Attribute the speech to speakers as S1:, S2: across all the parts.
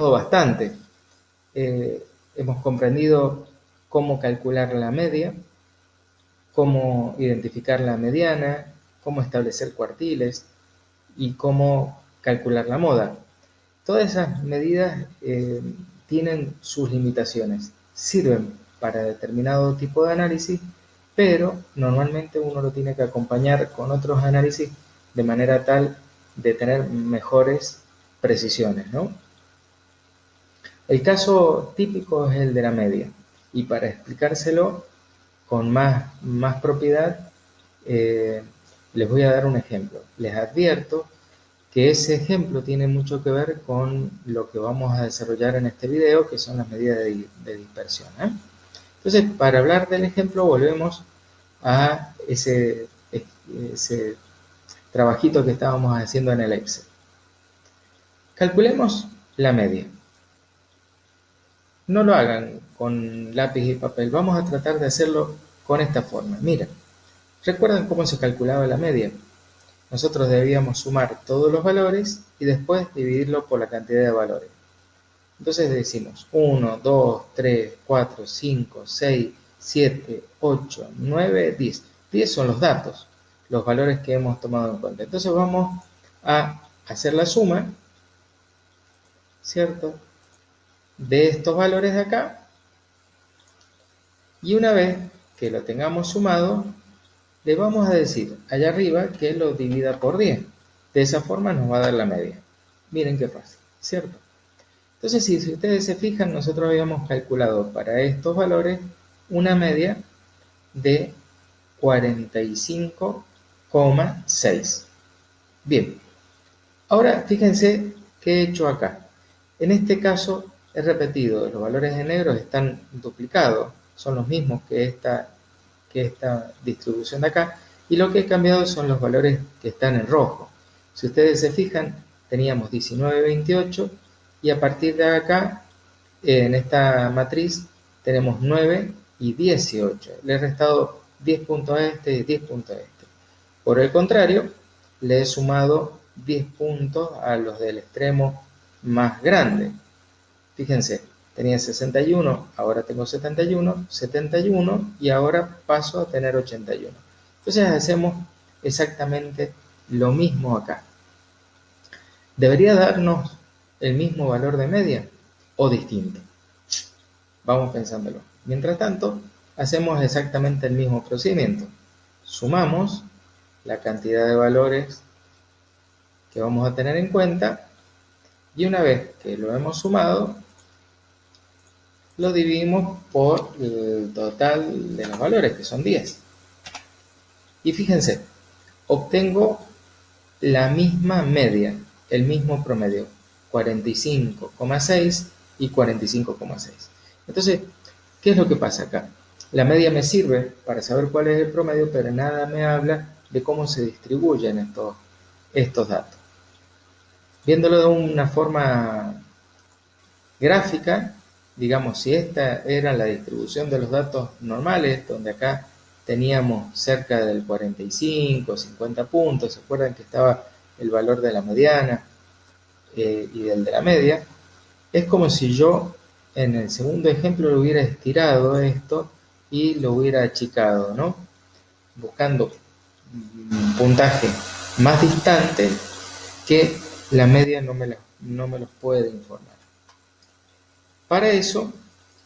S1: bastante. Hemos comprendido cómo calcular la media, cómo identificar la mediana, cómo establecer cuartiles y cómo calcular la moda. Todas esas medidas tienen sus limitaciones, sirven para determinado tipo de análisis, pero normalmente uno lo tiene que acompañar con otros análisis de manera tal de tener mejores precisiones, ¿no? El caso típico es el de la media, y para explicárselo con más propiedad, les voy a dar un ejemplo. Les advierto que ese ejemplo tiene mucho que ver con lo que vamos a desarrollar en este video, que son las medidas de dispersión, ¿eh? Entonces, para hablar del ejemplo, volvemos a ese trabajito que estábamos haciendo en el Excel. Calculemos la media. No lo hagan con lápiz y papel, vamos a tratar de hacerlo con esta forma. Mira, ¿recuerdan cómo se calculaba la media? Nosotros debíamos sumar todos los valores y después dividirlo por la cantidad de valores. Entonces decimos 1, 2, 3, 4, 5, 6, 7, 8, 9, 10. 10 son los datos, los valores que hemos tomado en cuenta. Entonces vamos a hacer la suma, ¿cierto?, de estos valores de acá. Y una vez que lo tengamos sumado, le vamos a decir allá arriba que lo divida por 10. De esa forma nos va a dar la media. Miren qué fácil, ¿cierto? Entonces, si ustedes se fijan, nosotros habíamos calculado para estos valores una media de 45,6. Bien, ahora fíjense qué he hecho acá. En este caso he repetido, los valores en negro están duplicados, son los mismos que esta distribución de acá, y lo que he cambiado son los valores que están en rojo. Si ustedes se fijan, teníamos 19, 28, y a partir de acá, en esta matriz, tenemos 9 y 18. Le he restado 10 puntos a este y 10 puntos a este. Por el contrario, le he sumado 10 puntos a los del extremo más grande. Fíjense, tenía 61, ahora tengo 71, 71 y ahora paso a tener 81. Entonces hacemos exactamente lo mismo acá. ¿Debería darnos el mismo valor de media o distinto? Vamos pensándolo. Mientras tanto, hacemos exactamente el mismo procedimiento. Sumamos la cantidad de valores que vamos a tener en cuenta y una vez que lo hemos sumado, lo dividimos por el total de los valores, que son 10. Y fíjense, obtengo la misma media, el mismo promedio, 45,6 y 45,6. Entonces, ¿qué es lo que pasa acá? La media me sirve para saber cuál es el promedio, pero nada me habla de cómo se distribuyen estos datos. Viéndolo de una forma gráfica, digamos, si esta era la distribución de los datos normales, donde acá teníamos cerca del 45, 50 puntos, ¿se acuerdan que estaba el valor de la mediana y del de la media? Es como si yo en el segundo ejemplo lo hubiera estirado esto y lo hubiera achicado, ¿no? Buscando un puntaje más distante que la media no me los puede informar. Para eso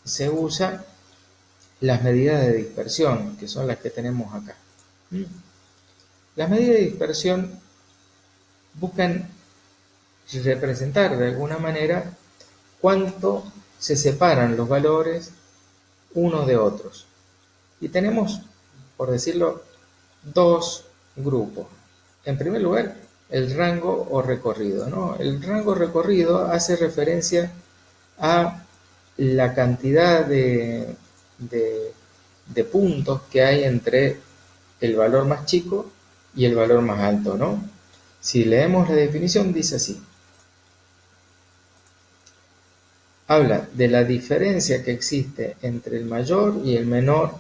S1: se usa las medidas de dispersión, que son las que tenemos acá. Las medidas de dispersión buscan representar de alguna manera cuánto se separan los valores unos de otros. Y tenemos, por decirlo, dos grupos. En primer lugar, el rango o recorrido, ¿no? El rango recorrido hace referencia a la cantidad de puntos que hay entre el valor más chico y el valor más alto, ¿no? Si leemos la definición, dice así. Habla de la diferencia que existe entre el mayor y el menor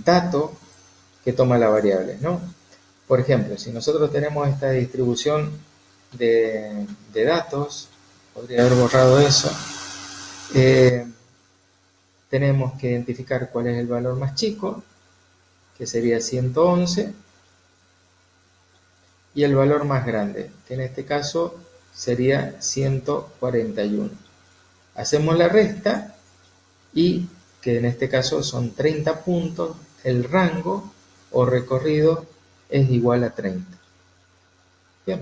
S1: dato que toma la variable, ¿no? Por ejemplo, si nosotros tenemos esta distribución de datos podría haber borrado eso. Tenemos que identificar cuál es el valor más chico, que sería 111, y el valor más grande, que en este caso sería 141. Hacemos la resta y que en este caso son 30 puntos, el rango o recorrido es igual a 30. Bien.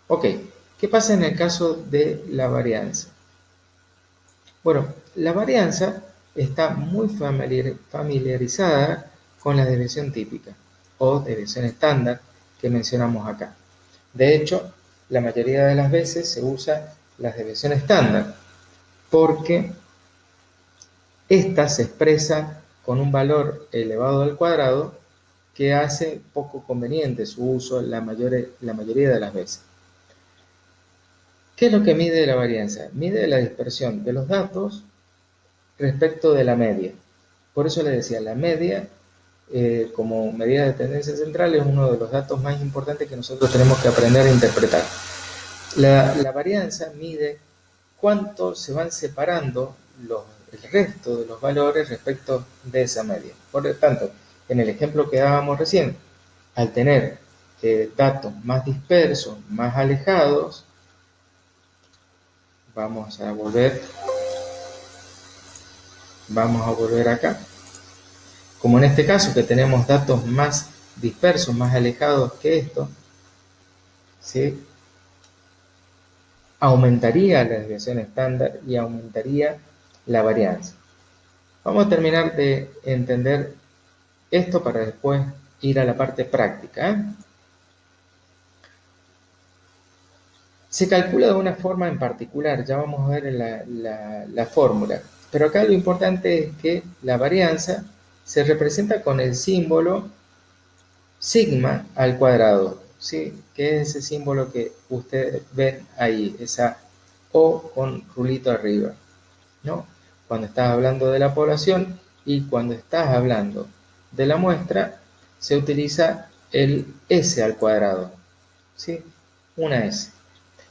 S1: Ok, ¿qué pasa en el caso de la varianza? Bueno, la varianza está muy familiarizada con la desviación típica o desviación estándar que mencionamos acá. De hecho, la mayoría de las veces se usa la desviación estándar porque esta se expresa con un valor elevado al cuadrado que hace poco conveniente su uso la mayoría de las veces. ¿Qué es lo que mide la varianza? Mide la dispersión de los datos respecto de la media. Por eso le decía, la media como medida de tendencia central es uno de los datos más importantes que nosotros tenemos que aprender a interpretar. La varianza mide cuánto se van separando el resto de los valores respecto de esa media. Por lo tanto, en el ejemplo que dábamos recién, al tener datos más dispersos, más alejados, vamos a volver acá. Como en este caso que tenemos datos más dispersos, más alejados que esto, ¿sí? Aumentaría la desviación estándar y aumentaría la varianza. Vamos a terminar de entender esto para después ir a la parte práctica, ¿eh? Se calcula de una forma en particular, ya vamos a ver la fórmula, pero acá lo importante es que la varianza se representa con el símbolo sigma al cuadrado, ¿sí? Que es ese símbolo que ustedes ven ahí, esa O con rulito arriba, ¿no? Cuando estás hablando de la población y cuando estás hablando de la muestra, se utiliza el S al cuadrado, ¿sí? Una S.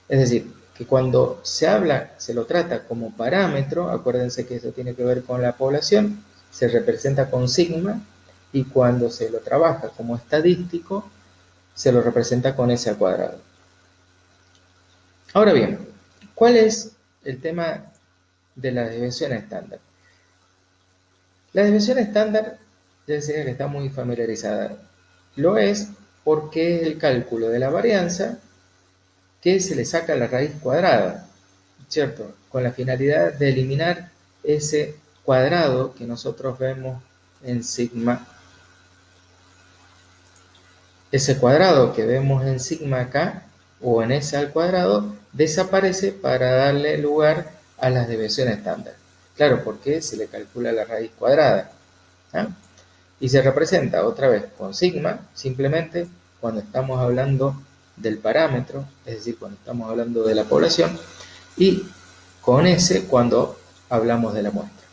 S1: Es decir, que cuando se habla, se lo trata como parámetro, acuérdense que eso tiene que ver con la población, se representa con sigma, y cuando se lo trabaja como estadístico, se lo representa con S al cuadrado. Ahora bien, ¿cuál es el tema de la desviación estándar? La desviación estándar, ya decía que está muy familiarizada. Lo es porque es el cálculo de la varianza que se le saca la raíz cuadrada, ¿cierto? Con la finalidad de eliminar ese cuadrado que nosotros vemos en sigma. Ese cuadrado que vemos en sigma acá, o en S al cuadrado, desaparece para darle lugar a las desviaciones estándar. Claro, porque se le calcula la raíz cuadrada, ¿eh? Y se representa otra vez con sigma, simplemente cuando estamos hablando del parámetro, es decir, cuando estamos hablando de la población, y con S cuando hablamos de la muestra.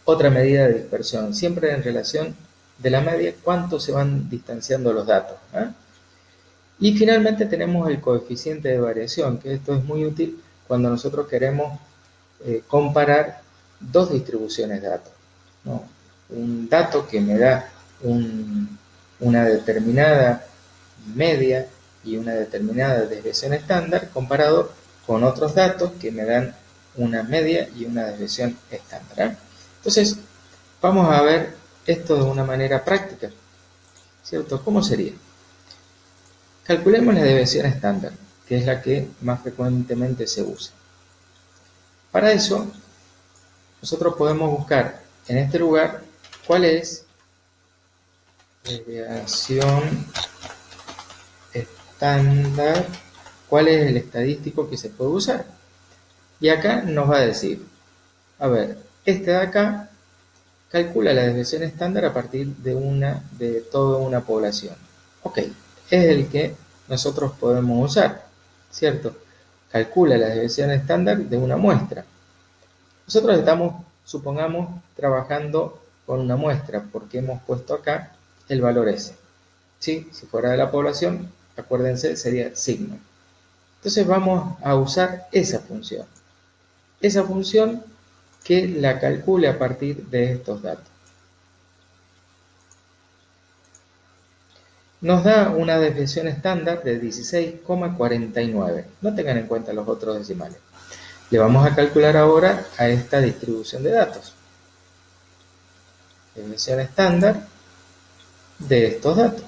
S1: Otra medida de dispersión, siempre en relación de la media, cuánto se van distanciando los datos, ¿eh? Y finalmente tenemos el coeficiente de variación, que esto es muy útil cuando nosotros queremos comparar dos distribuciones de datos, ¿no? Un dato que me da una determinada media y una determinada desviación estándar comparado con otros datos que me dan una media y una desviación estándar, ¿eh? Entonces, vamos a ver esto de una manera práctica, ¿cierto? ¿Cómo sería? Calculemos la desviación estándar, que es la que más frecuentemente se usa. Para eso, nosotros podemos buscar en este lugar cuál es desviación estándar, cuál es el estadístico que se puede usar. Y acá nos va a decir, a ver, este de acá calcula la desviación estándar a partir de toda una población. Ok, es el que nosotros podemos usar, ¿cierto? Calcula la desviación estándar de una muestra. Nosotros estamos, supongamos, trabajando con una muestra porque hemos puesto acá el valor S. ¿Sí? Si fuera de la población, acuérdense, sería sigma. Entonces vamos a usar esa función. Esa función que la calcule a partir de estos datos. Nos da una desviación estándar de 16,49. No tengan en cuenta los otros decimales. Le vamos a calcular ahora a esta distribución de datos. Desviación estándar de estos datos.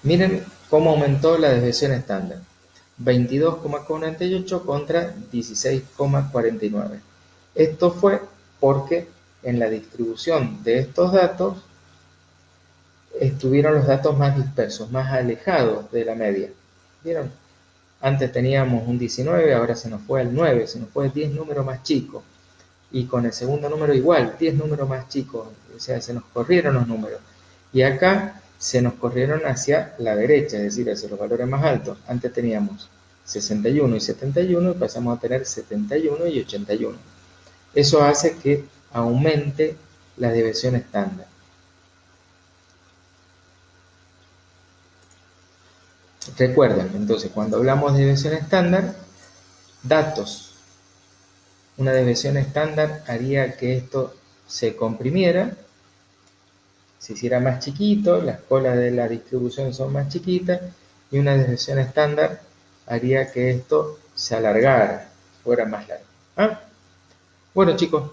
S1: Miren cómo aumentó la desviación estándar. 22,48 contra 16,49. Esto fue porque en la distribución de estos datos estuvieron los datos más dispersos, más alejados de la media. ¿Vieron? Antes teníamos un 19, ahora se nos fue al 9, se nos fue 10 números más chicos. Y con el segundo número igual, 10 números más chicos, o sea, se nos corrieron los números. Y acá se nos corrieron hacia la derecha, es decir, hacia los valores más altos. Antes teníamos 61 y 71 y pasamos a tener 71 y 81. Eso hace que aumente la desviación estándar. Recuerden, entonces, cuando hablamos de desviación estándar, datos. Una desviación estándar haría que esto se comprimiera, se hiciera más chiquito, las colas de la distribución son más chiquitas, y una desviación estándar haría que esto se alargara, fuera más largo. ¿Ah? Bueno, chicos,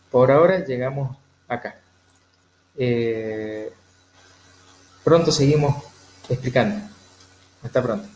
S1: por ahora llegamos acá. Pronto seguimos explicando. Hasta pronto.